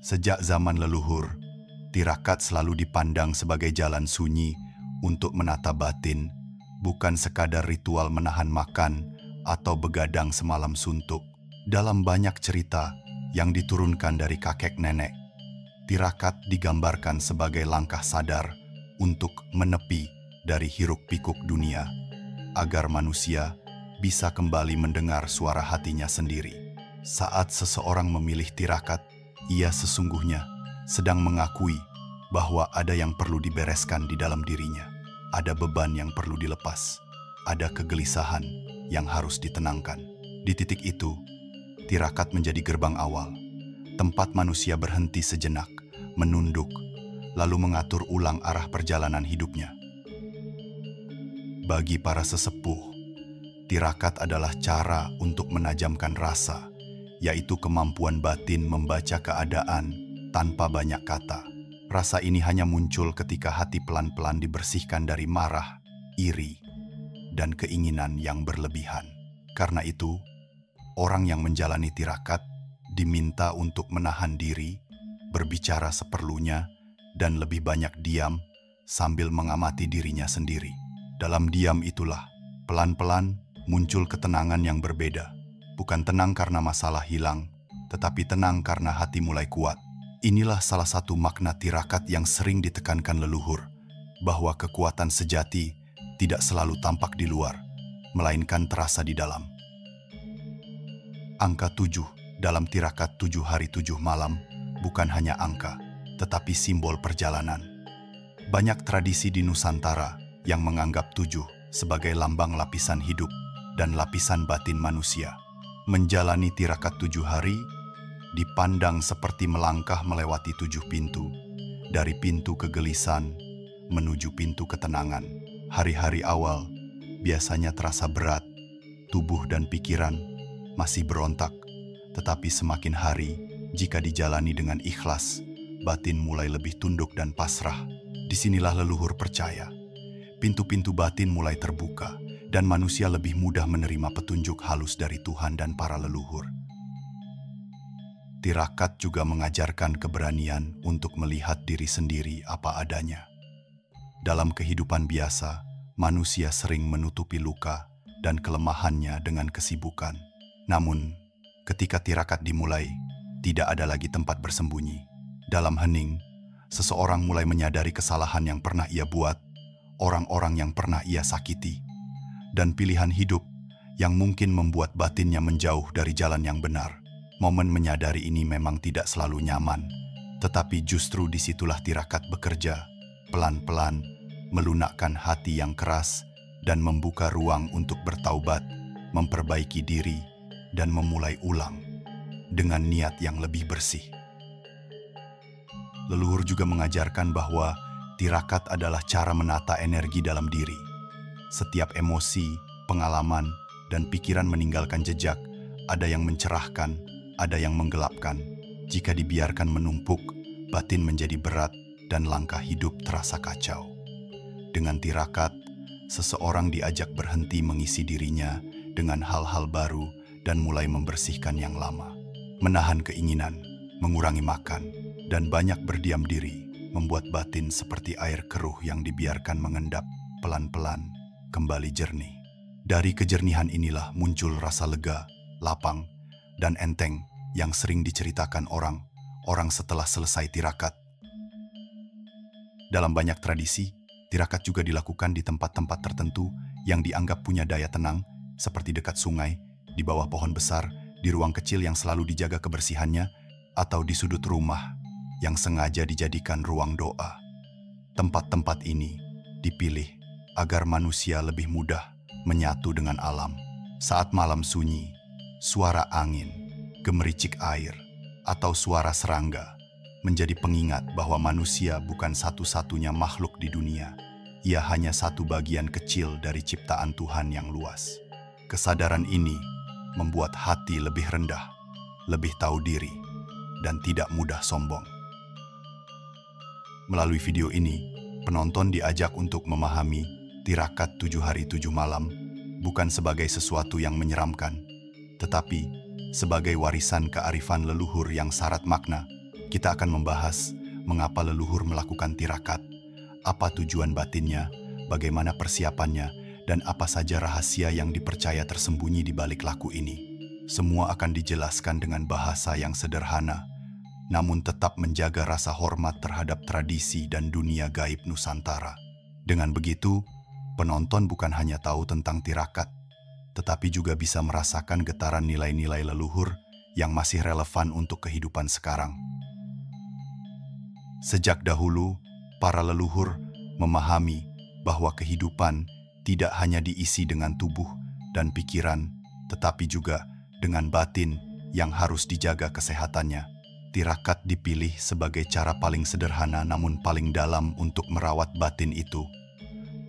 Sejak zaman leluhur, tirakat selalu dipandang sebagai jalan sunyi untuk menata batin, bukan sekadar ritual menahan makan atau begadang semalam suntuk. Dalam banyak cerita yang diturunkan dari kakek nenek, tirakat digambarkan sebagai langkah sadar untuk menepi dari hiruk-pikuk dunia, agar manusia bisa kembali mendengar suara hatinya sendiri. Saat seseorang memilih tirakat, ia sesungguhnya sedang mengakui bahwa ada yang perlu dibereskan di dalam dirinya. Ada beban yang perlu dilepas, ada kegelisahan yang harus ditenangkan. Di titik itu, tirakat menjadi gerbang awal, tempat manusia berhenti sejenak, menunduk, lalu mengatur ulang arah perjalanan hidupnya. Bagi para sesepuh, tirakat adalah cara untuk menajamkan rasa, yaitu kemampuan batin membaca keadaan tanpa banyak kata. Rasa ini hanya muncul ketika hati pelan-pelan dibersihkan dari marah, iri, dan keinginan yang berlebihan. Karena itu, orang yang menjalani tirakat diminta untuk menahan diri, berbicara seperlunya, dan lebih banyak diam sambil mengamati dirinya sendiri. Dalam diam itulah, pelan-pelan muncul ketenangan yang berbeda. Bukan tenang karena masalah hilang, tetapi tenang karena hati mulai kuat. Inilah salah satu makna tirakat yang sering ditekankan leluhur, bahwa kekuatan sejati tidak selalu tampak di luar, melainkan terasa di dalam. Angka 7 dalam tirakat 7 hari 7 malam bukan hanya angka, tetapi simbol perjalanan. Banyak tradisi di Nusantara yang menganggap 7 sebagai lambang lapisan hidup dan lapisan batin manusia. Menjalani tirakat 7 hari dipandang seperti melangkah melewati 7 pintu, dari pintu kegelisahan menuju pintu ketenangan. Hari-hari awal biasanya terasa berat, tubuh dan pikiran masih berontak, tetapi semakin hari, jika dijalani dengan ikhlas, batin mulai lebih tunduk dan pasrah. Disinilah leluhur percaya, pintu-pintu batin mulai terbuka, dan manusia lebih mudah menerima petunjuk halus dari Tuhan dan para leluhur. Tirakat juga mengajarkan keberanian untuk melihat diri sendiri apa adanya. Dalam kehidupan biasa, manusia sering menutupi luka dan kelemahannya dengan kesibukan. Namun, ketika tirakat dimulai, tidak ada lagi tempat bersembunyi. Dalam hening, seseorang mulai menyadari kesalahan yang pernah ia buat, orang-orang yang pernah ia sakiti, dan pilihan hidup yang mungkin membuat batinnya menjauh dari jalan yang benar. Momen menyadari ini memang tidak selalu nyaman, tetapi justru disitulah tirakat bekerja, pelan-pelan, melunakkan hati yang keras, dan membuka ruang untuk bertaubat, memperbaiki diri, dan memulai ulang dengan niat yang lebih bersih. Leluhur juga mengajarkan bahwa tirakat adalah cara menata energi dalam diri. Setiap emosi, pengalaman, dan pikiran meninggalkan jejak, ada yang mencerahkan, ada yang menggelapkan. Jika dibiarkan menumpuk, batin menjadi berat dan langkah hidup terasa kacau. Dengan tirakat, seseorang diajak berhenti mengisi dirinya dengan hal-hal baru dan mulai membersihkan yang lama. Menahan keinginan, mengurangi makan, dan banyak berdiam diri membuat batin seperti air keruh yang dibiarkan mengendap pelan-pelan kembali jernih. Dari kejernihan inilah muncul rasa lega, lapang, dan enteng yang sering diceritakan orang setelah selesai tirakat. Dalam banyak tradisi, tirakat juga dilakukan di tempat-tempat tertentu yang dianggap punya daya tenang, seperti dekat sungai, di bawah pohon besar, di ruang kecil yang selalu dijaga kebersihannya, atau di sudut rumah yang sengaja dijadikan ruang doa. Tempat-tempat ini dipilih agar manusia lebih mudah menyatu dengan alam. Saat malam sunyi, suara angin, gemericik air, atau suara serangga menjadi pengingat bahwa manusia bukan satu-satunya makhluk di dunia. Ia hanya satu bagian kecil dari ciptaan Tuhan yang luas. Kesadaran ini membuat hati lebih rendah, lebih tahu diri, dan tidak mudah sombong. Melalui video ini, penonton diajak untuk memahami tirakat 7 hari 7 malam bukan sebagai sesuatu yang menyeramkan, tetapi sebagai warisan kearifan leluhur yang syarat makna, Kita akan membahas mengapa leluhur melakukan tirakat, apa tujuan batinnya, bagaimana persiapannya, dan apa saja rahasia yang dipercaya tersembunyi di balik laku ini. Semua akan dijelaskan dengan bahasa yang sederhana, namun tetap menjaga rasa hormat terhadap tradisi dan dunia gaib Nusantara. Dengan begitu, penonton bukan hanya tahu tentang tirakat, tetapi juga bisa merasakan getaran nilai-nilai leluhur yang masih relevan untuk kehidupan sekarang. Sejak dahulu, para leluhur memahami bahwa kehidupan tidak hanya diisi dengan tubuh dan pikiran, tetapi juga dengan batin yang harus dijaga kesehatannya. Tirakat dipilih sebagai cara paling sederhana namun paling dalam untuk merawat batin itu.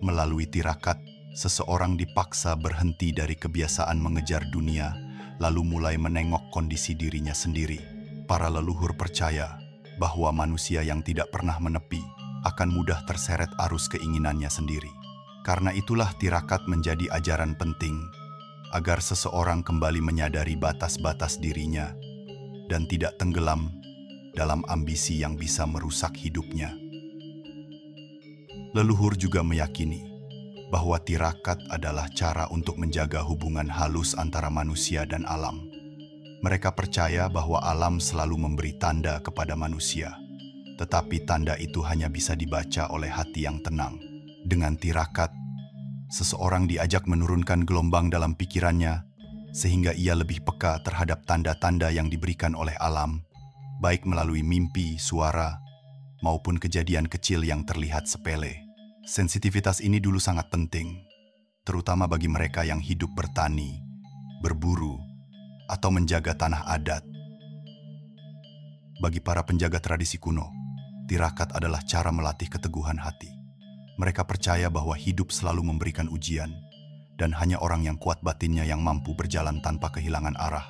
Melalui tirakat, seseorang dipaksa berhenti dari kebiasaan mengejar dunia, lalu mulai menengok kondisi dirinya sendiri. Para leluhur percaya bahwa manusia yang tidak pernah menepi akan mudah terseret arus keinginannya sendiri. Karena itulah tirakat menjadi ajaran penting, agar seseorang kembali menyadari batas-batas dirinya dan tidak tenggelam dalam ambisi yang bisa merusak hidupnya. Leluhur juga meyakini bahwa tirakat adalah cara untuk menjaga hubungan halus antara manusia dan alam. Mereka percaya bahwa alam selalu memberi tanda kepada manusia, tetapi tanda itu hanya bisa dibaca oleh hati yang tenang. Dengan tirakat, seseorang diajak menurunkan gelombang dalam pikirannya, sehingga ia lebih peka terhadap tanda-tanda yang diberikan oleh alam, baik melalui mimpi, suara, maupun kejadian kecil yang terlihat sepele. Sensitivitas ini dulu sangat penting, terutama bagi mereka yang hidup bertani, berburu, atau menjaga tanah adat. Bagi para penjaga tradisi kuno, tirakat adalah cara melatih keteguhan hati. Mereka percaya bahwa hidup selalu memberikan ujian, dan hanya orang yang kuat batinnya yang mampu berjalan tanpa kehilangan arah.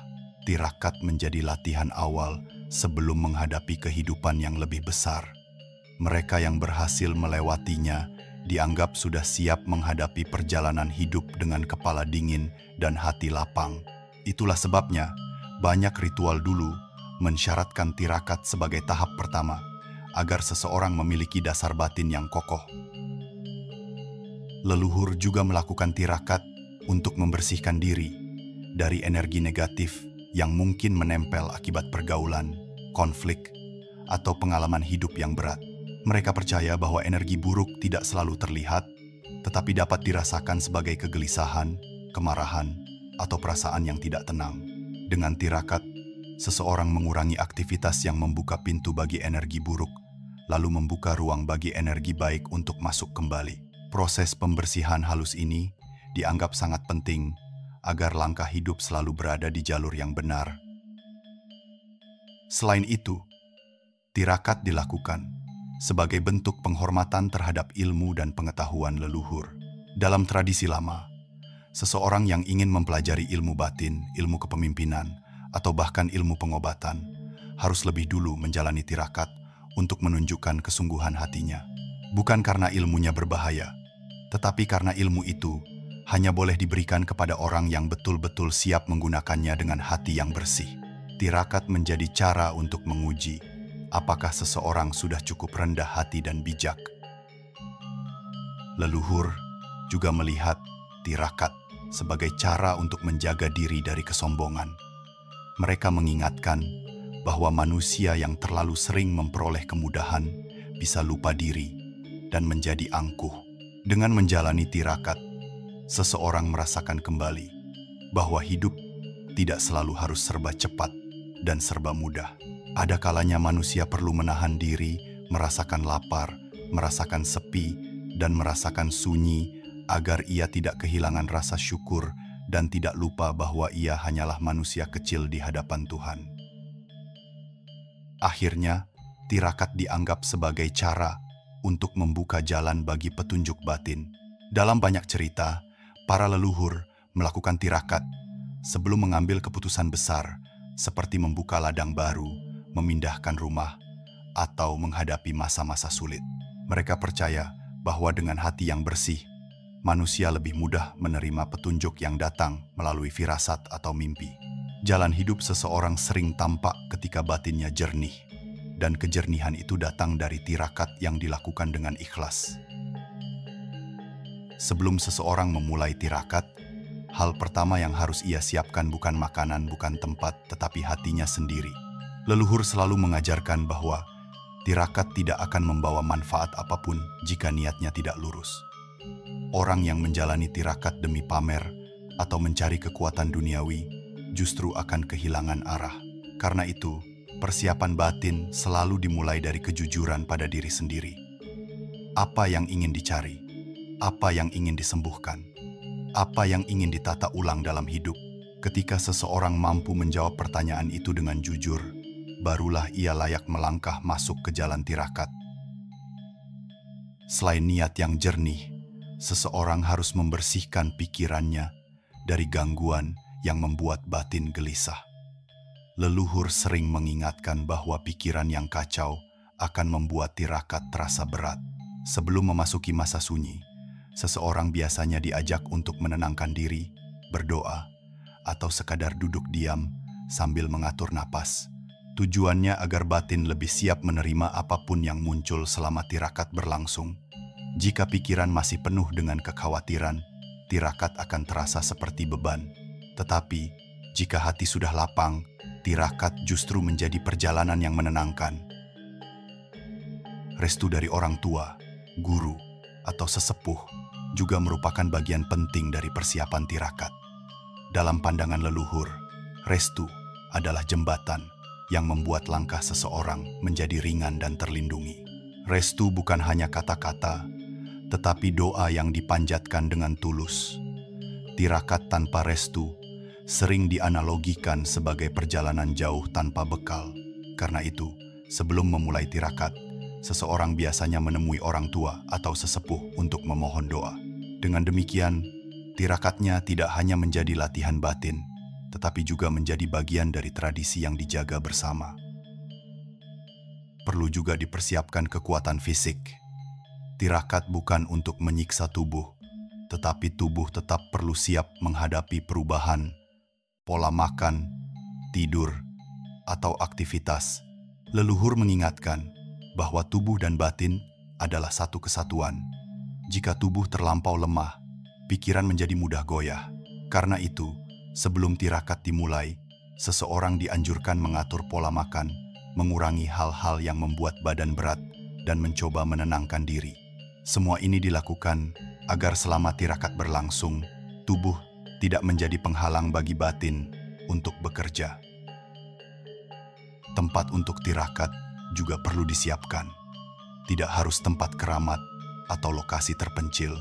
Tirakat menjadi latihan awal sebelum menghadapi kehidupan yang lebih besar. Mereka yang berhasil melewatinya dianggap sudah siap menghadapi perjalanan hidup dengan kepala dingin dan hati lapang. Itulah sebabnya banyak ritual dulu mensyaratkan tirakat sebagai tahap pertama, agar seseorang memiliki dasar batin yang kokoh. Leluhur juga melakukan tirakat untuk membersihkan diri dari energi negatif yang mungkin menempel akibat pergaulan, konflik, atau pengalaman hidup yang berat. Mereka percaya bahwa energi buruk tidak selalu terlihat, tetapi dapat dirasakan sebagai kegelisahan, kemarahan, atau perasaan yang tidak tenang. Dengan tirakat, seseorang mengurangi aktivitas yang membuka pintu bagi energi buruk, lalu membuka ruang bagi energi baik untuk masuk kembali. Proses pembersihan halus ini dianggap sangat penting agar langkah hidup selalu berada di jalur yang benar. Selain itu, tirakat dilakukan sebagai bentuk penghormatan terhadap ilmu dan pengetahuan leluhur. Dalam tradisi lama, seseorang yang ingin mempelajari ilmu batin, ilmu kepemimpinan, atau bahkan ilmu pengobatan harus lebih dulu menjalani tirakat untuk menunjukkan kesungguhan hatinya. Bukan karena ilmunya berbahaya, tetapi karena ilmu itu hanya boleh diberikan kepada orang yang betul-betul siap menggunakannya dengan hati yang bersih. Tirakat menjadi cara untuk menguji apakah seseorang sudah cukup rendah hati dan bijak. Leluhur juga melihat tirakat sebagai cara untuk menjaga diri dari kesombongan. Mereka mengingatkan bahwa manusia yang terlalu sering memperoleh kemudahan bisa lupa diri dan menjadi angkuh. Dengan menjalani tirakat, seseorang merasakan kembali bahwa hidup tidak selalu harus serba cepat dan serba mudah. Ada kalanya manusia perlu menahan diri, merasakan lapar, merasakan sepi, dan merasakan sunyi agar ia tidak kehilangan rasa syukur dan tidak lupa bahwa ia hanyalah manusia kecil di hadapan Tuhan. Akhirnya, tirakat dianggap sebagai cara untuk membuka jalan bagi petunjuk batin. Dalam banyak cerita, para leluhur melakukan tirakat sebelum mengambil keputusan besar, seperti membuka ladang baru, memindahkan rumah, atau menghadapi masa-masa sulit. Mereka percaya bahwa dengan hati yang bersih, manusia lebih mudah menerima petunjuk yang datang melalui firasat atau mimpi. Jalan hidup seseorang sering tampak ketika batinnya jernih, dan kejernihan itu datang dari tirakat yang dilakukan dengan ikhlas. Sebelum seseorang memulai tirakat, hal pertama yang harus ia siapkan bukan makanan, bukan tempat, tetapi hatinya sendiri. Leluhur selalu mengajarkan bahwa tirakat tidak akan membawa manfaat apapun jika niatnya tidak lurus. Orang yang menjalani tirakat demi pamer atau mencari kekuatan duniawi justru akan kehilangan arah. Karena itu, persiapan batin selalu dimulai dari kejujuran pada diri sendiri. Apa yang ingin dicari? Apa yang ingin disembuhkan? Apa yang ingin ditata ulang dalam hidup? Ketika seseorang mampu menjawab pertanyaan itu dengan jujur, barulah ia layak melangkah masuk ke jalan tirakat. Selain niat yang jernih, seseorang harus membersihkan pikirannya dari gangguan yang membuat batin gelisah. Leluhur sering mengingatkan bahwa pikiran yang kacau akan membuat tirakat terasa berat. Sebelum memasuki masa sunyi, seseorang biasanya diajak untuk menenangkan diri, berdoa, atau sekadar duduk diam sambil mengatur napas. Tujuannya agar batin lebih siap menerima apapun yang muncul selama tirakat berlangsung. Jika pikiran masih penuh dengan kekhawatiran, tirakat akan terasa seperti beban. Tetapi, jika hati sudah lapang, tirakat justru menjadi perjalanan yang menenangkan. Restu dari orang tua, guru, atau sesepuh juga merupakan bagian penting dari persiapan tirakat. Dalam pandangan leluhur, restu adalah jembatan yang membuat langkah seseorang menjadi ringan dan terlindungi. Restu bukan hanya kata-kata, tetapi doa yang dipanjatkan dengan tulus. Tirakat tanpa restu sering dianalogikan sebagai perjalanan jauh tanpa bekal. Karena itu, sebelum memulai tirakat, seseorang biasanya menemui orang tua atau sesepuh untuk memohon doa. Dengan demikian, tirakatnya tidak hanya menjadi latihan batin, tetapi juga menjadi bagian dari tradisi yang dijaga bersama. Perlu juga dipersiapkan kekuatan fisik. Tirakat bukan untuk menyiksa tubuh, tetapi tubuh tetap perlu siap menghadapi perubahan pola makan, tidur, atau aktivitas. Leluhur mengingatkan bahwa tubuh dan batin adalah satu kesatuan. Jika tubuh terlampau lemah, pikiran menjadi mudah goyah. Karena itu, sebelum tirakat dimulai, seseorang dianjurkan mengatur pola makan, mengurangi hal-hal yang membuat badan berat, dan mencoba menenangkan diri. Semua ini dilakukan agar selama tirakat berlangsung, tubuh tidak menjadi penghalang bagi batin untuk bekerja. Tempat untuk tirakat juga perlu disiapkan. Tidak harus tempat keramat atau lokasi terpencil,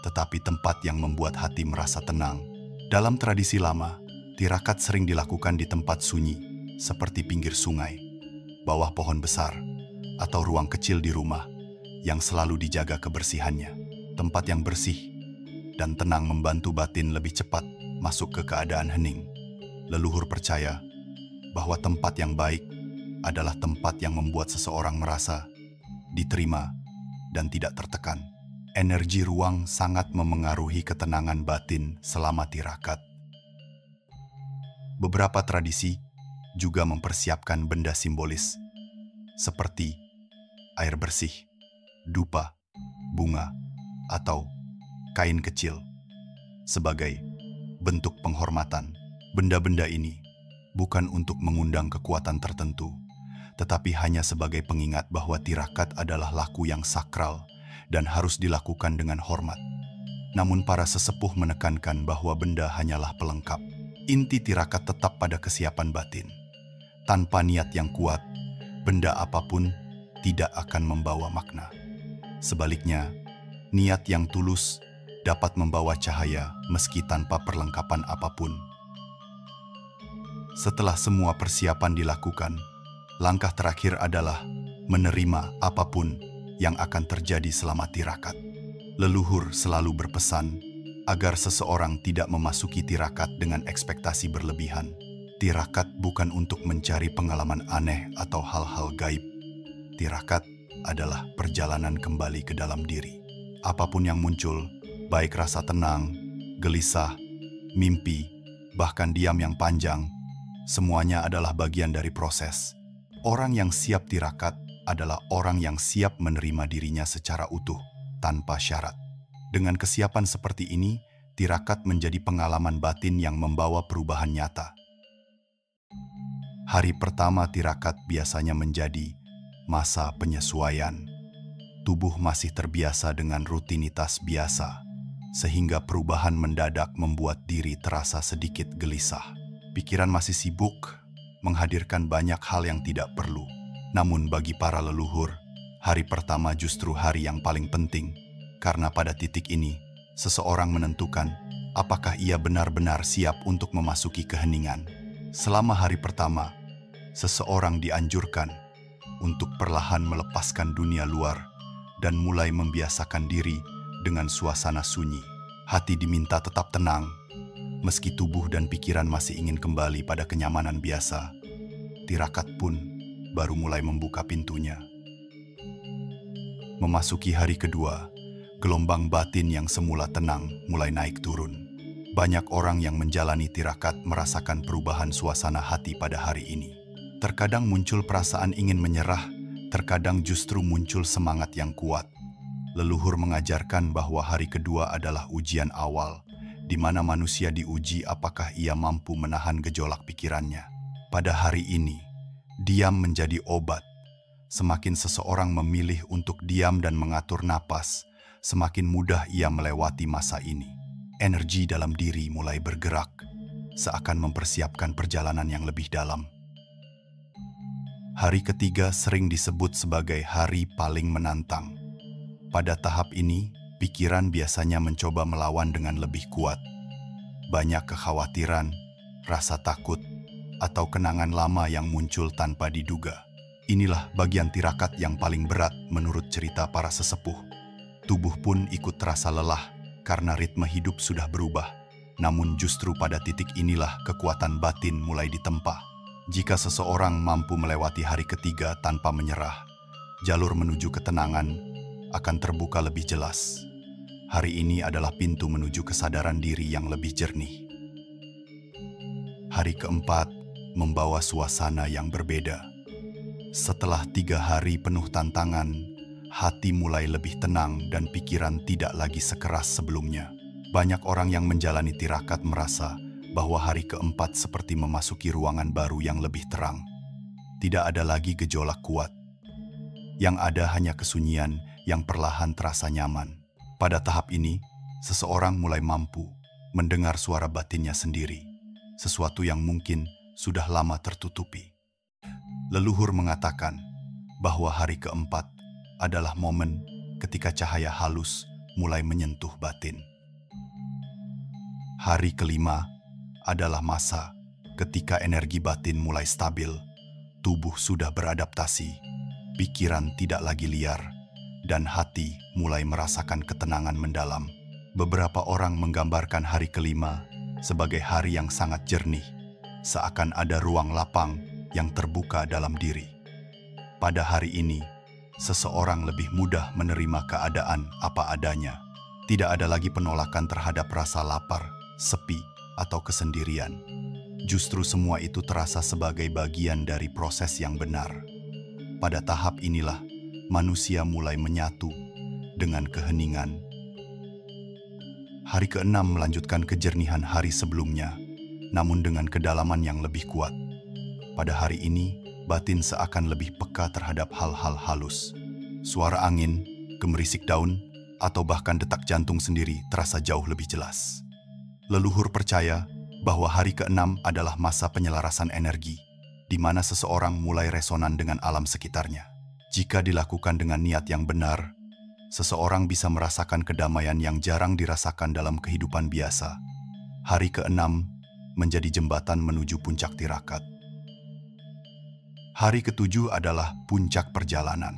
tetapi tempat yang membuat hati merasa tenang. Dalam tradisi lama, tirakat sering dilakukan di tempat sunyi, seperti pinggir sungai, bawah pohon besar, atau ruang kecil di rumah yang selalu dijaga kebersihannya. Tempat yang bersih dan tenang membantu batin lebih cepat masuk ke keadaan hening. Leluhur percaya bahwa tempat yang baik adalah tempat yang membuat seseorang merasa diterima dan tidak tertekan. Energi ruang sangat memengaruhi ketenangan batin selama tirakat. Beberapa tradisi juga mempersiapkan benda simbolis seperti air bersih, dupa, bunga, atau kain kecil sebagai bentuk penghormatan. Benda-benda ini bukan untuk mengundang kekuatan tertentu, tetapi hanya sebagai pengingat bahwa tirakat adalah laku yang sakral dan harus dilakukan dengan hormat. Namun para sesepuh menekankan bahwa benda hanyalah pelengkap. Inti tirakat tetap pada kesiapan batin. Tanpa niat yang kuat, benda apapun tidak akan membawa makna. Sebaliknya, niat yang tulus dapat membawa cahaya meski tanpa perlengkapan apapun. Setelah semua persiapan dilakukan, langkah terakhir adalah menerima apapun yang akan terjadi selama tirakat. Leluhur selalu berpesan agar seseorang tidak memasuki tirakat dengan ekspektasi berlebihan. Tirakat bukan untuk mencari pengalaman aneh atau hal-hal gaib. Tirakat adalah perjalanan kembali ke dalam diri. Apapun yang muncul, baik rasa tenang, gelisah, mimpi, bahkan diam yang panjang, semuanya adalah bagian dari proses. Orang yang siap tirakat adalah orang yang siap menerima dirinya secara utuh, tanpa syarat. Dengan kesiapan seperti ini, tirakat menjadi pengalaman batin yang membawa perubahan nyata. Hari pertama tirakat biasanya menjadi masa penyesuaian. Tubuh masih terbiasa dengan rutinitas biasa, sehingga perubahan mendadak membuat diri terasa sedikit gelisah. Pikiran masih sibuk, menghadirkan banyak hal yang tidak perlu. Namun bagi para leluhur, hari pertama justru hari yang paling penting, karena pada titik ini, seseorang menentukan apakah ia benar-benar siap untuk memasuki keheningan. Selama hari pertama, seseorang dianjurkan untuk perlahan melepaskan dunia luar dan mulai membiasakan diri dengan suasana sunyi. Hati diminta tetap tenang, meski tubuh dan pikiran masih ingin kembali pada kenyamanan biasa. Tirakat pun baru mulai membuka pintunya. Memasuki hari kedua, gelombang batin yang semula tenang mulai naik turun. Banyak orang yang menjalani tirakat merasakan perubahan suasana hati pada hari ini. Terkadang muncul perasaan ingin menyerah, terkadang justru muncul semangat yang kuat. Leluhur mengajarkan bahwa hari kedua adalah ujian awal, di mana manusia diuji apakah ia mampu menahan gejolak pikirannya. Pada hari ini, diam menjadi obat. Semakin seseorang memilih untuk diam dan mengatur napas, semakin mudah ia melewati masa ini. Energi dalam diri mulai bergerak, seakan mempersiapkan perjalanan yang lebih dalam. Hari ketiga sering disebut sebagai hari paling menantang. Pada tahap ini, pikiran biasanya mencoba melawan dengan lebih kuat. Banyak kekhawatiran, rasa takut, atau kenangan lama yang muncul tanpa diduga. Inilah bagian tirakat yang paling berat menurut cerita para sesepuh. Tubuh pun ikut terasa lelah karena ritme hidup sudah berubah. Namun justru pada titik inilah kekuatan batin mulai ditempa. Jika seseorang mampu melewati hari ketiga tanpa menyerah, jalur menuju ketenangan akan terbuka lebih jelas. Hari ini adalah pintu menuju kesadaran diri yang lebih jernih. Hari keempat membawa suasana yang berbeda. Setelah 3 hari penuh tantangan, hati mulai lebih tenang dan pikiran tidak lagi sekeras sebelumnya. Banyak orang yang menjalani tirakat merasa bahwa hari keempat seperti memasuki ruangan baru yang lebih terang. Tidak ada lagi gejolak kuat. Yang ada hanya kesunyian yang perlahan terasa nyaman. Pada tahap ini, seseorang mulai mampu mendengar suara batinnya sendiri, sesuatu yang mungkin sudah lama tertutupi. Leluhur mengatakan bahwa hari keempat adalah momen ketika cahaya halus mulai menyentuh batin. Hari kelima adalah masa ketika energi batin mulai stabil, tubuh sudah beradaptasi, pikiran tidak lagi liar, dan hati mulai merasakan ketenangan mendalam. Beberapa orang menggambarkan hari kelima sebagai hari yang sangat jernih, seakan ada ruang lapang yang terbuka dalam diri. Pada hari ini, seseorang lebih mudah menerima keadaan apa adanya. Tidak ada lagi penolakan terhadap rasa lapar, sepi, atau kesendirian. Justru semua itu terasa sebagai bagian dari proses yang benar. Pada tahap inilah, manusia mulai menyatu dengan keheningan. Hari ke-6 melanjutkan kejernihan hari sebelumnya, namun dengan kedalaman yang lebih kuat. Pada hari ini, batin seakan lebih peka terhadap hal-hal halus. Suara angin, gemerisik daun, atau bahkan detak jantung sendiri terasa jauh lebih jelas. Leluhur percaya bahwa hari ke-6 adalah masa penyelarasan energi, di mana seseorang mulai resonan dengan alam sekitarnya. Jika dilakukan dengan niat yang benar, seseorang bisa merasakan kedamaian yang jarang dirasakan dalam kehidupan biasa. Hari ke-6 menjadi jembatan menuju puncak tirakat. Hari ke-7 adalah puncak perjalanan.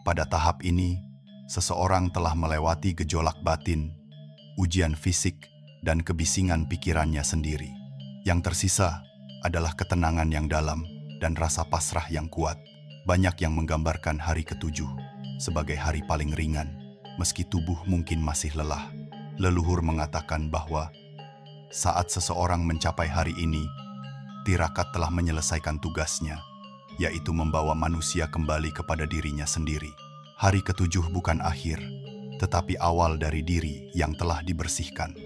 Pada tahap ini, seseorang telah melewati gejolak batin, ujian fisik, dan kebisingan pikirannya sendiri. Yang tersisa adalah ketenangan yang dalam dan rasa pasrah yang kuat. Banyak yang menggambarkan hari ke-7 sebagai hari paling ringan, meski tubuh mungkin masih lelah. Leluhur mengatakan bahwa saat seseorang mencapai hari ini, tirakat telah menyelesaikan tugasnya, yaitu membawa manusia kembali kepada dirinya sendiri. Hari ketujuh bukan akhir, tetapi awal dari diri yang telah dibersihkan.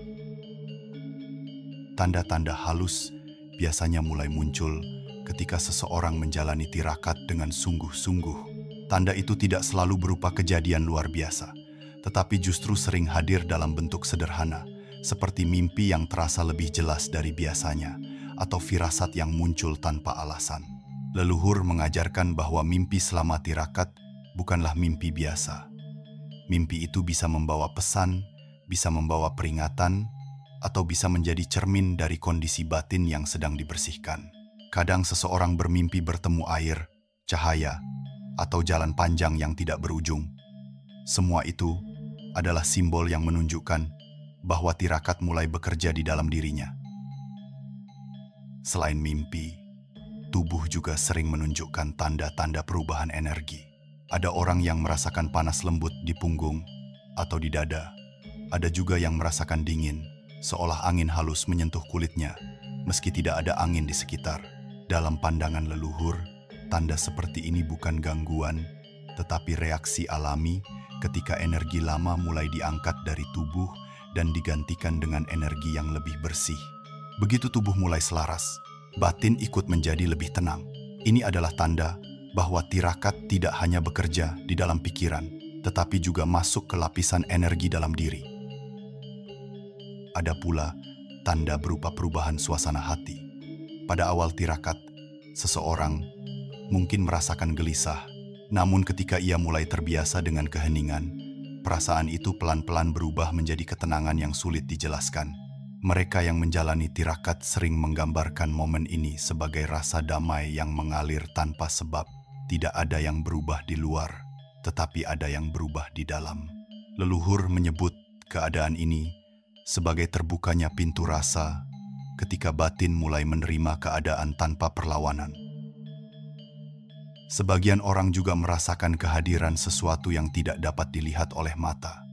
Tanda-tanda halus biasanya mulai muncul ketika seseorang menjalani tirakat dengan sungguh-sungguh. Tanda itu tidak selalu berupa kejadian luar biasa, tetapi justru sering hadir dalam bentuk sederhana, seperti mimpi yang terasa lebih jelas dari biasanya, atau firasat yang muncul tanpa alasan. Leluhur mengajarkan bahwa mimpi selama tirakat bukanlah mimpi biasa. Mimpi itu bisa membawa pesan, bisa membawa peringatan, atau bisa menjadi cermin dari kondisi batin yang sedang dibersihkan. Kadang seseorang bermimpi bertemu air, cahaya, atau jalan panjang yang tidak berujung. Semua itu adalah simbol yang menunjukkan bahwa tirakat mulai bekerja di dalam dirinya. Selain mimpi, tubuh juga sering menunjukkan tanda-tanda perubahan energi. Ada orang yang merasakan panas lembut di punggung atau di dada. Ada juga yang merasakan dingin, seolah angin halus menyentuh kulitnya, meski tidak ada angin di sekitar. Dalam pandangan leluhur, tanda seperti ini bukan gangguan, tetapi reaksi alami ketika energi lama mulai diangkat dari tubuh dan digantikan dengan energi yang lebih bersih. Begitu tubuh mulai selaras, batin ikut menjadi lebih tenang. Ini adalah tanda bahwa tirakat tidak hanya bekerja di dalam pikiran, tetapi juga masuk ke lapisan energi dalam diri. Ada pula tanda berupa perubahan suasana hati. Pada awal tirakat, seseorang mungkin merasakan gelisah, namun ketika ia mulai terbiasa dengan keheningan, perasaan itu pelan-pelan berubah menjadi ketenangan yang sulit dijelaskan. Mereka yang menjalani tirakat sering menggambarkan momen ini sebagai rasa damai yang mengalir tanpa sebab. Tidak ada yang berubah di luar, tetapi ada yang berubah di dalam. Leluhur menyebut keadaan ini sebagai terbukanya pintu rasa ketika batin mulai menerima keadaan tanpa perlawanan. Sebagian orang juga merasakan kehadiran sesuatu yang tidak dapat dilihat oleh mata.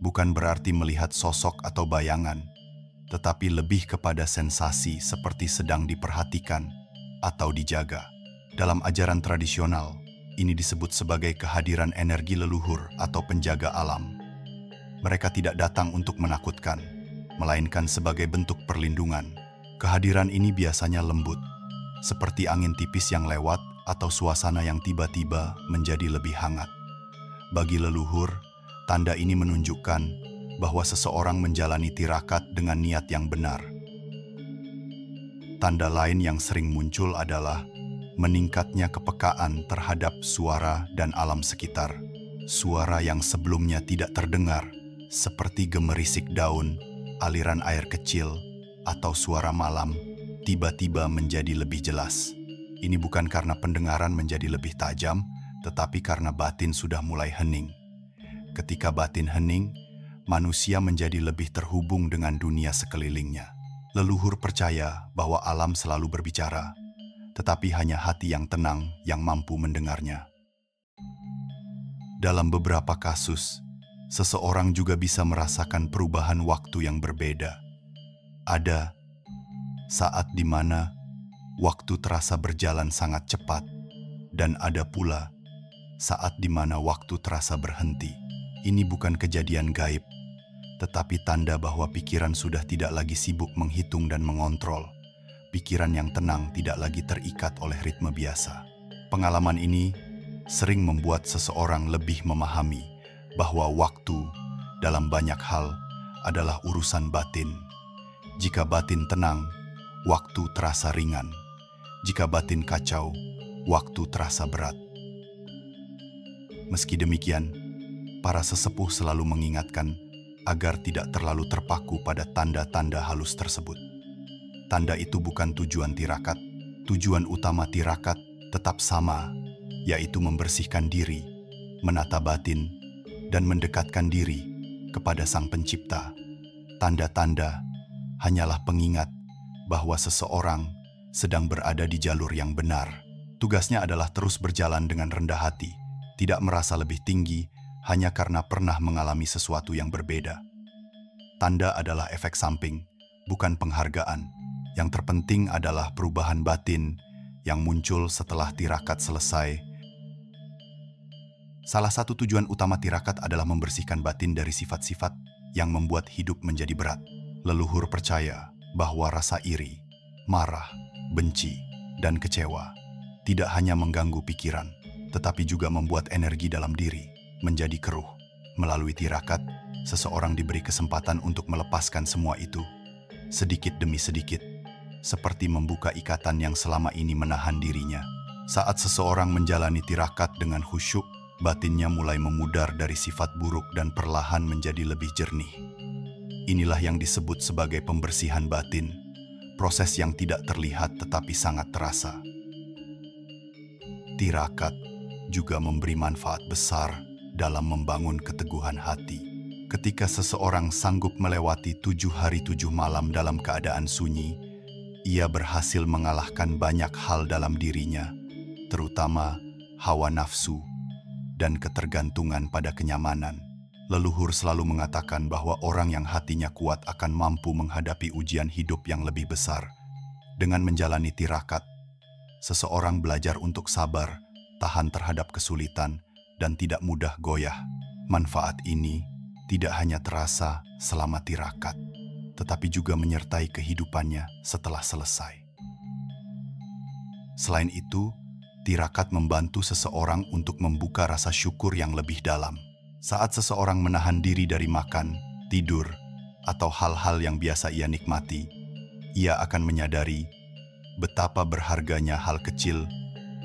Bukan berarti melihat sosok atau bayangan, tetapi lebih kepada sensasi seperti sedang diperhatikan atau dijaga. Dalam ajaran tradisional, ini disebut sebagai kehadiran energi leluhur atau penjaga alam. Mereka tidak datang untuk menakutkan, melainkan sebagai bentuk perlindungan. Kehadiran ini biasanya lembut, seperti angin tipis yang lewat atau suasana yang tiba-tiba menjadi lebih hangat. Bagi leluhur, tanda ini menunjukkan bahwa seseorang menjalani tirakat dengan niat yang benar. Tanda lain yang sering muncul adalah meningkatnya kepekaan terhadap suara dan alam sekitar. Suara yang sebelumnya tidak terdengar, seperti gemerisik daun, aliran air kecil, atau suara malam, tiba-tiba menjadi lebih jelas. Ini bukan karena pendengaran menjadi lebih tajam, tetapi karena batin sudah mulai hening. Ketika batin hening, manusia menjadi lebih terhubung dengan dunia sekelilingnya. Leluhur percaya bahwa alam selalu berbicara, tetapi hanya hati yang tenang yang mampu mendengarnya. Dalam beberapa kasus, seseorang juga bisa merasakan perubahan waktu yang berbeda. Ada saat di mana waktu terasa berjalan sangat cepat, dan ada pula saat di mana waktu terasa berhenti. Ini bukan kejadian gaib, tetapi tanda bahwa pikiran sudah tidak lagi sibuk menghitung dan mengontrol. Pikiran yang tenang tidak lagi terikat oleh ritme biasa. Pengalaman ini sering membuat seseorang lebih memahami bahwa waktu dalam banyak hal adalah urusan batin. Jika batin tenang, waktu terasa ringan. Jika batin kacau, waktu terasa berat. Meski demikian, para sesepuh selalu mengingatkan agar tidak terlalu terpaku pada tanda-tanda halus tersebut. Tanda itu bukan tujuan tirakat. Tujuan utama tirakat tetap sama, yaitu membersihkan diri, menata batin, dan mendekatkan diri kepada Sang Pencipta. Tanda-tanda hanyalah pengingat bahwa seseorang sedang berada di jalur yang benar. Tugasnya adalah terus berjalan dengan rendah hati, tidak merasa lebih tinggi hanya karena pernah mengalami sesuatu yang berbeda. Tanda adalah efek samping, bukan penghargaan. Yang terpenting adalah perubahan batin yang muncul setelah tirakat selesai. Salah satu tujuan utama tirakat adalah membersihkan batin dari sifat-sifat yang membuat hidup menjadi berat. Leluhur percaya bahwa rasa iri, marah, benci, dan kecewa tidak hanya mengganggu pikiran, tetapi juga membuat energi dalam diri menjadi keruh. Melalui tirakat, seseorang diberi kesempatan untuk melepaskan semua itu, sedikit demi sedikit, seperti membuka ikatan yang selama ini menahan dirinya. Saat seseorang menjalani tirakat dengan khusyuk, batinnya mulai memudar dari sifat buruk dan perlahan menjadi lebih jernih. Inilah yang disebut sebagai pembersihan batin, proses yang tidak terlihat tetapi sangat terasa. Tirakat juga memberi manfaat besar dalam membangun keteguhan hati. Ketika seseorang sanggup melewati 7 hari 7 malam dalam keadaan sunyi, ia berhasil mengalahkan banyak hal dalam dirinya, terutama hawa nafsu dan ketergantungan pada kenyamanan. Leluhur selalu mengatakan bahwa orang yang hatinya kuat akan mampu menghadapi ujian hidup yang lebih besar. Dengan menjalani tirakat, seseorang belajar untuk sabar, tahan terhadap kesulitan, dan tidak mudah goyah. Manfaat ini tidak hanya terasa selama tirakat, tetapi juga menyertai kehidupannya setelah selesai. Selain itu, tirakat membantu seseorang untuk membuka rasa syukur yang lebih dalam. Saat seseorang menahan diri dari makan, tidur, atau hal-hal yang biasa ia nikmati, ia akan menyadari betapa berharganya hal kecil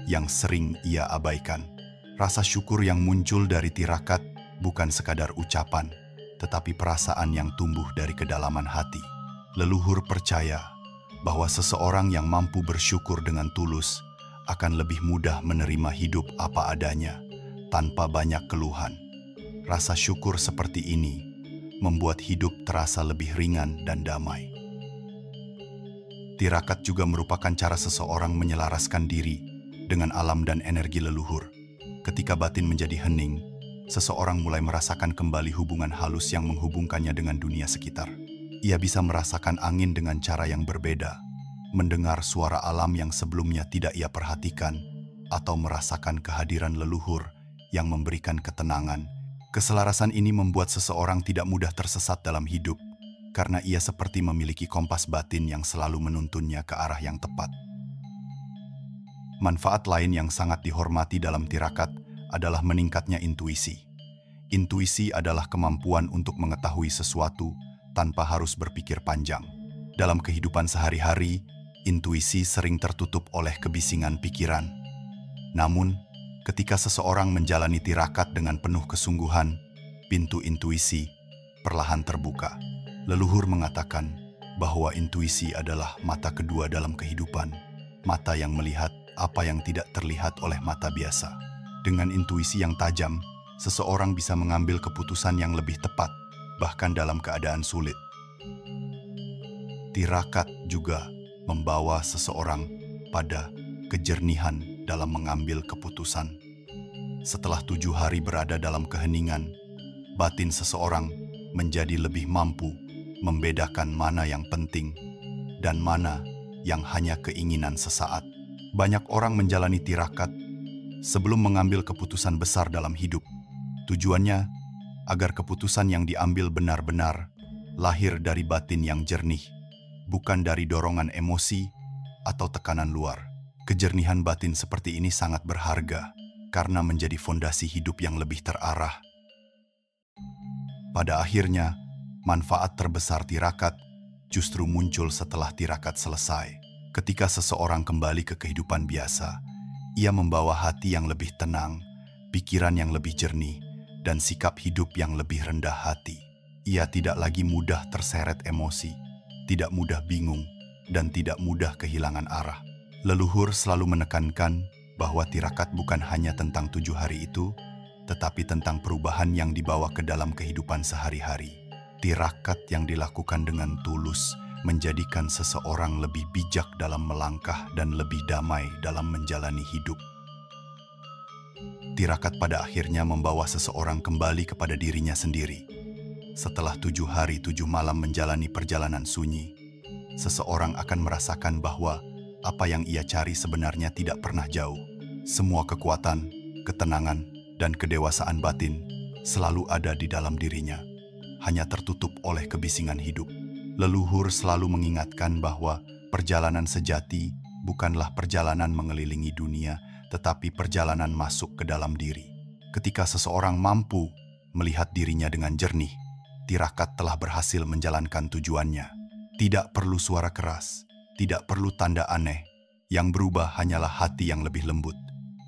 yang sering ia abaikan. Rasa syukur yang muncul dari tirakat bukan sekadar ucapan, tetapi perasaan yang tumbuh dari kedalaman hati. Leluhur percaya bahwa seseorang yang mampu bersyukur dengan tulus akan lebih mudah menerima hidup apa adanya, tanpa banyak keluhan. Rasa syukur seperti ini membuat hidup terasa lebih ringan dan damai. Tirakat juga merupakan cara seseorang menyelaraskan diri dengan alam dan energi leluhur. Ketika batin menjadi hening, seseorang mulai merasakan kembali hubungan halus yang menghubungkannya dengan dunia sekitar. Ia bisa merasakan angin dengan cara yang berbeda, mendengar suara alam yang sebelumnya tidak ia perhatikan, atau merasakan kehadiran leluhur yang memberikan ketenangan. Keselarasan ini membuat seseorang tidak mudah tersesat dalam hidup, karena ia seperti memiliki kompas batin yang selalu menuntunnya ke arah yang tepat. Manfaat lain yang sangat dihormati dalam tirakat adalah meningkatnya intuisi. Intuisi adalah kemampuan untuk mengetahui sesuatu tanpa harus berpikir panjang. Dalam kehidupan sehari-hari, intuisi sering tertutup oleh kebisingan pikiran. Namun, ketika seseorang menjalani tirakat dengan penuh kesungguhan, pintu intuisi perlahan terbuka. Leluhur mengatakan bahwa intuisi adalah mata kedua dalam kehidupan, mata yang melihat apa yang tidak terlihat oleh mata biasa. Dengan intuisi yang tajam, seseorang bisa mengambil keputusan yang lebih tepat, bahkan dalam keadaan sulit. Tirakat juga membawa seseorang pada kejernihan dalam mengambil keputusan. Setelah 7 hari berada dalam keheningan, batin seseorang menjadi lebih mampu membedakan mana yang penting dan mana yang hanya keinginan sesaat. Banyak orang menjalani tirakat sebelum mengambil keputusan besar dalam hidup. Tujuannya agar keputusan yang diambil benar-benar lahir dari batin yang jernih, bukan dari dorongan emosi atau tekanan luar. Kejernihan batin seperti ini sangat berharga karena menjadi fondasi hidup yang lebih terarah. Pada akhirnya, manfaat terbesar tirakat justru muncul setelah tirakat selesai. Ketika seseorang kembali ke kehidupan biasa, ia membawa hati yang lebih tenang, pikiran yang lebih jernih, dan sikap hidup yang lebih rendah hati. Ia tidak lagi mudah terseret emosi, tidak mudah bingung, dan tidak mudah kehilangan arah. Leluhur selalu menekankan bahwa tirakat bukan hanya tentang 7 hari itu, tetapi tentang perubahan yang dibawa ke dalam kehidupan sehari-hari. Tirakat yang dilakukan dengan tulus menjadikan seseorang lebih bijak dalam melangkah dan lebih damai dalam menjalani hidup. Tirakat pada akhirnya membawa seseorang kembali kepada dirinya sendiri. Setelah 7 hari 7 malam menjalani perjalanan sunyi, seseorang akan merasakan bahwa apa yang ia cari sebenarnya tidak pernah jauh. Semua kekuatan, ketenangan, dan kedewasaan batin selalu ada di dalam dirinya, hanya tertutup oleh kebisingan hidup. Leluhur selalu mengingatkan bahwa perjalanan sejati bukanlah perjalanan mengelilingi dunia, tetapi perjalanan masuk ke dalam diri. Ketika seseorang mampu melihat dirinya dengan jernih, tirakat telah berhasil menjalankan tujuannya. Tidak perlu suara keras, tidak perlu tanda aneh. Yang berubah hanyalah hati yang lebih lembut,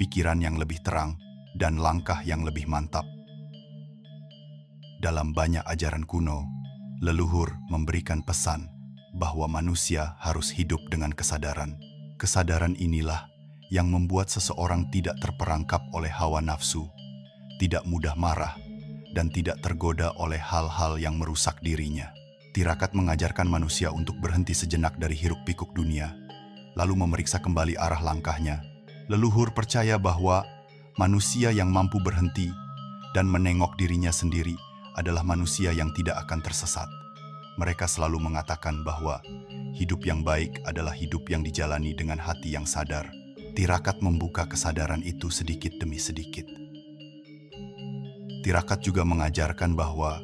pikiran yang lebih terang, dan langkah yang lebih mantap. Dalam banyak ajaran kuno, leluhur memberikan pesan bahwa manusia harus hidup dengan kesadaran. Kesadaran inilah yang membuat seseorang tidak terperangkap oleh hawa nafsu, tidak mudah marah, dan tidak tergoda oleh hal-hal yang merusak dirinya. Tirakat mengajarkan manusia untuk berhenti sejenak dari hiruk-pikuk dunia, lalu memeriksa kembali arah langkahnya. Leluhur percaya bahwa manusia yang mampu berhenti dan menengok dirinya sendiri adalah manusia yang tidak akan tersesat. Mereka selalu mengatakan bahwa hidup yang baik adalah hidup yang dijalani dengan hati yang sadar. Tirakat membuka kesadaran itu sedikit demi sedikit. Tirakat juga mengajarkan bahwa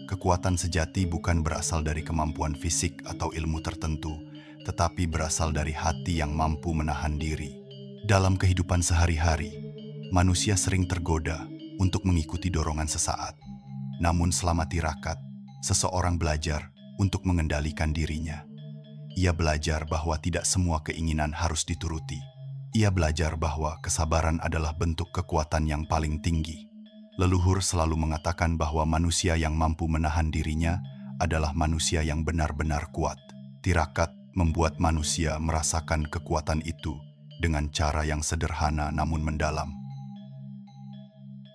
kekuatan sejati bukan berasal dari kemampuan fisik atau ilmu tertentu, tetapi berasal dari hati yang mampu menahan diri. Dalam kehidupan sehari-hari, manusia sering tergoda untuk mengikuti dorongan sesaat. Namun selama tirakat, seseorang belajar untuk mengendalikan dirinya. Ia belajar bahwa tidak semua keinginan harus dituruti. Ia belajar bahwa kesabaran adalah bentuk kekuatan yang paling tinggi. Leluhur selalu mengatakan bahwa manusia yang mampu menahan dirinya adalah manusia yang benar-benar kuat. Tirakat membuat manusia merasakan kekuatan itu dengan cara yang sederhana namun mendalam.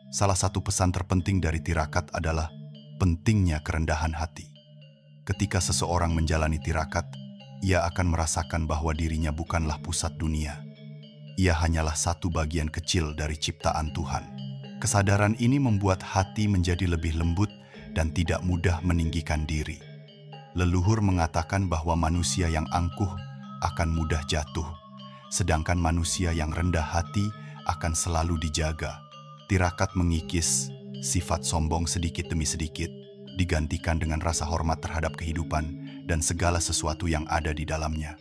Salah satu pesan terpenting dari tirakat adalah pentingnya kerendahan hati. Ketika seseorang menjalani tirakat, ia akan merasakan bahwa dirinya bukanlah pusat dunia. Ia hanyalah satu bagian kecil dari ciptaan Tuhan. Kesadaran ini membuat hati menjadi lebih lembut dan tidak mudah meninggikan diri. Leluhur mengatakan bahwa manusia yang angkuh akan mudah jatuh, sedangkan manusia yang rendah hati akan selalu dijaga. Tirakat mengikis sifat sombong sedikit demi sedikit, digantikan dengan rasa hormat terhadap kehidupan dan segala sesuatu yang ada di dalamnya.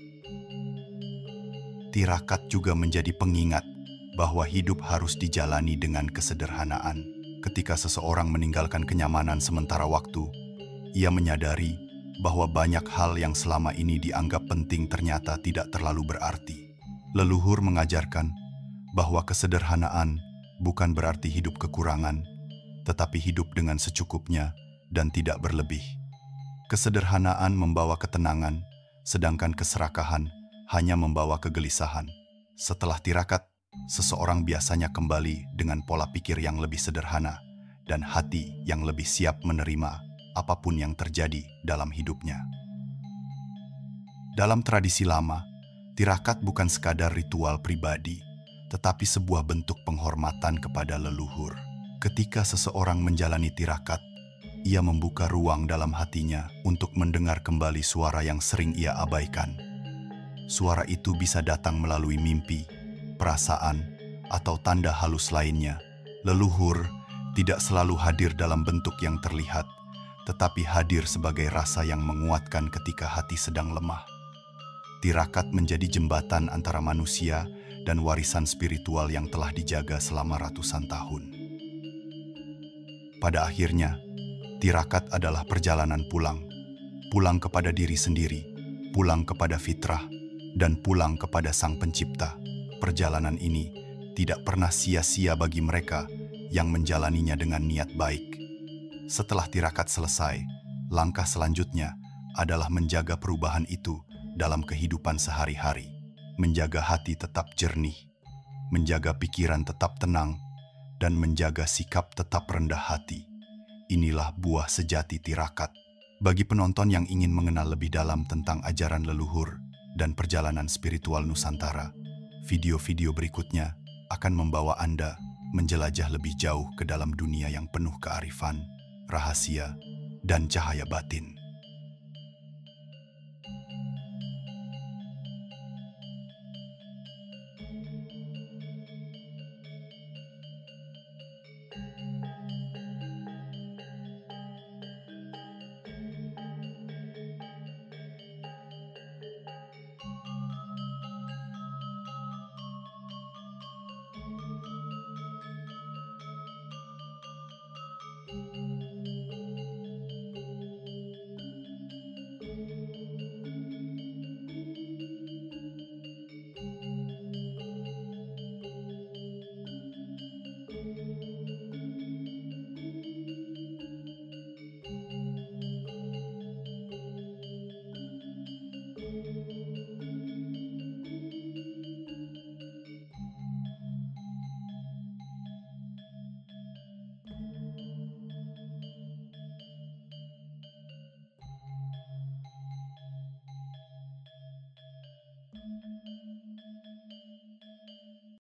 Tirakat juga menjadi pengingat bahwa hidup harus dijalani dengan kesederhanaan. Ketika seseorang meninggalkan kenyamanan sementara waktu, ia menyadari bahwa banyak hal yang selama ini dianggap penting ternyata tidak terlalu berarti. Leluhur mengajarkan bahwa kesederhanaan bukan berarti hidup kekurangan, tetapi hidup dengan secukupnya dan tidak berlebih. Kesederhanaan membawa ketenangan, sedangkan keserakahan hanya membawa kegelisahan. Setelah tirakat, seseorang biasanya kembali dengan pola pikir yang lebih sederhana dan hati yang lebih siap menerima apapun yang terjadi dalam hidupnya. Dalam tradisi lama, tirakat bukan sekadar ritual pribadi, tetapi sebuah bentuk penghormatan kepada leluhur. Ketika seseorang menjalani tirakat, ia membuka ruang dalam hatinya untuk mendengar kembali suara yang sering ia abaikan. Suara itu bisa datang melalui mimpi, perasaan, atau tanda halus lainnya. Leluhur tidak selalu hadir dalam bentuk yang terlihat, tetapi hadir sebagai rasa yang menguatkan ketika hati sedang lemah. Tirakat menjadi jembatan antara manusia dan warisan spiritual yang telah dijaga selama ratusan tahun. Pada akhirnya, tirakat adalah perjalanan pulang kepada diri sendiri, pulang kepada fitrah, dan pulang kepada Sang Pencipta. Perjalanan ini tidak pernah sia-sia bagi mereka yang menjalaninya dengan niat baik. Setelah tirakat selesai, langkah selanjutnya adalah menjaga perubahan itu dalam kehidupan sehari-hari. Menjaga hati tetap jernih, menjaga pikiran tetap tenang, dan menjaga sikap tetap rendah hati. Inilah buah sejati tirakat. Bagi penonton yang ingin mengenal lebih dalam tentang ajaran leluhur dan perjalanan spiritual Nusantara, video-video berikutnya akan membawa Anda menjelajah lebih jauh ke dalam dunia yang penuh kearifan, rahasia, dan cahaya batin.